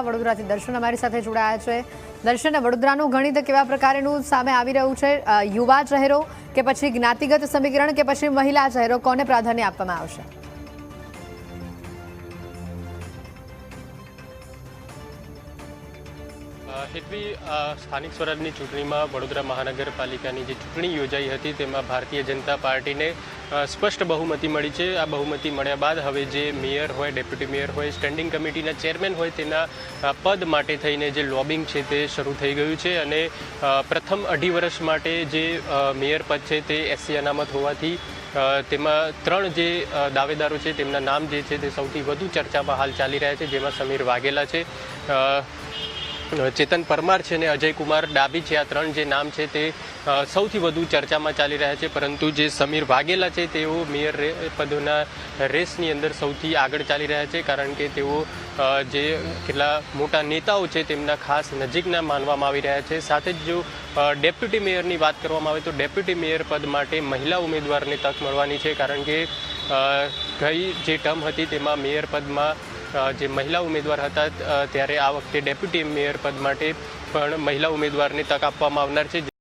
વડોદરાથી દર્શન અમારી સાથે જોડાયા છે। દર્શન, વડોદરાનું ગણિત કેવા પ્રકારનું સામે આવી રહ્યું છે? યુવા ચહેરો કે પછી જ્ઞાતિગત સમીકરણ કે પછી મહિલા ચહેરો, કોને પ્રાધાન્ય આપવામાં આવશે? હેતવી, સ્થાનિક સ્વરાજની ચૂંટણીમાં વડોદરા મહાનગરપાલિકાની જે ચૂંટણી યોજાઈ હતી તેમાં ભારતીય જનતા પાર્ટીને સ્પષ્ટ બહુમતી મળી છે। આ બહુમતી મળ્યા બાદ હવે જે મેયર હોય, ડેપ્યુટી મેયર હોય, સ્ટેન્ડિંગ કમિટીના ચેરમેન હોય તેના પદ માટે થઈને જે લોબિંગ છે તે શરૂ થઈ ગયું છે અને પ્રથમ 2.5 વર્ષ માટે જે મેયર પદ છે તે SC અનામત હોવાથી તેમાં 3 જે દાવેદારો છે તેમના નામ જે છે તે સૌથી વધુ ચર્ચામાં હાલ ચાલી રહ્યા છે, જેમાં સમીર વાઘેલા છે, ચેતન પરમાર છે અને અજય કુમાર ડાબી છે। આ 3 જે નામ છે તે સૌથી વધુ ચર્ચામાં ચાલી રહ્યા છે, પરંતુ જે સમીર વાઘેલા છે તેઓ મેયર પદના રેસની અંદર સૌથી આગળ ચાલી રહ્યા છે, કારણ કે તેઓ જે કેટલા મોટા નેતાઓ છે તેમના ખાસ નજીકના માનવામાં આવી રહ્યા છે। સાથે જ જો ડેપ્યુટી મેયરની વાત કરવામાં આવે તો ડેપ્યુટી મેયર પદ માટે મહિલા ઉમેદવારને તક મળવાની છે, કારણ કે ગઈ જે ટર્મ હતી તેમાં મેયર પદમાં જે મહિલા ઉમેદવાર હતા ત્યારે આ વખતે ડેપ્યુટી મેયર પદ માટે પણ મહિલા ઉમેદવારને તક આપવામાં આવનાર છે।